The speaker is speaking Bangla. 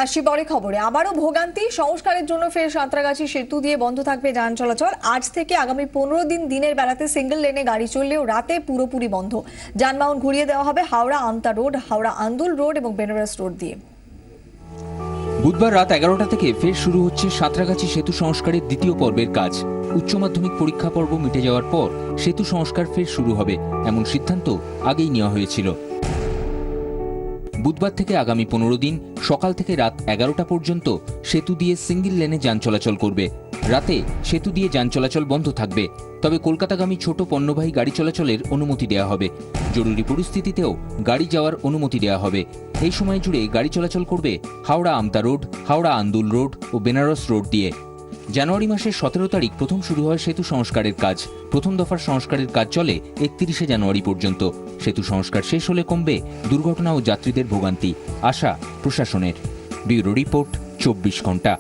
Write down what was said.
আসি পরে খবরে। আবারও ভোগান্তি, সংস্কারের জন্য ফের সাঁতরাগাছি সেতু দিয়ে বন্ধ থাকবে যান চলাচল। আজ থেকে আগামী 15 দিন দিনের বেলাতে সিঙ্গেল লেনে গাড়ি চললেও রাতে পুরোপুরি বন্ধ। যানবাহন ঘুরিয়ে দেওয়া হবে হাওড়া আমতা রোড, হাওড়া আন্দুল রোড এবং বেনারস রোড দিয়ে। বুধবার রাত 11টা থেকে ফের শুরু হচ্ছে সাঁতরাগাছি সেতু সংস্কারের দ্বিতীয় পর্বের কাজ। উচ্চ মাধ্যমিক পরীক্ষা পর্ব মিটে যাওয়ার পর সেতু সংস্কার ফের শুরু হবে, এমন সিদ্ধান্ত আগেই নেওয়া হয়েছিল। বুধবার থেকে আগামী 15 দিন সকাল থেকে রাত 11টা পর্যন্ত সেতু দিয়ে সিঙ্গেল লেনে যান চলাচল করবে। রাতে সেতু দিয়ে যান চলাচল বন্ধ থাকবে, তবে কলকাতাগামী ছোট পণ্যবাহী গাড়ি চলাচলের অনুমতি দেওয়া হবে। জরুরি পরিস্থিতিতেও গাড়ি যাওয়ার অনুমতি দেওয়া হবে। এই সময় জুড়ে গাড়ি চলাচল করবে হাওড়া আমতা রোড, হাওড়া আন্দুল রোড ও বেনারস রোড দিয়ে। জানুয়ারি মাসের 17 তারিখ প্রথম শুরু হয় সেতু সংস্কারের কাজ। প্রথম দফার সংস্কারের কাজ চলে 31শে জানুয়ারি পর্যন্ত। সেতু সংস্কার শেষ হলে কমবে দুর্ঘটনা ও যাত্রীদের ভোগান্তি, আশা প্রশাসনের। ব্যুরো রিপোর্ট, 24 ঘন্টা।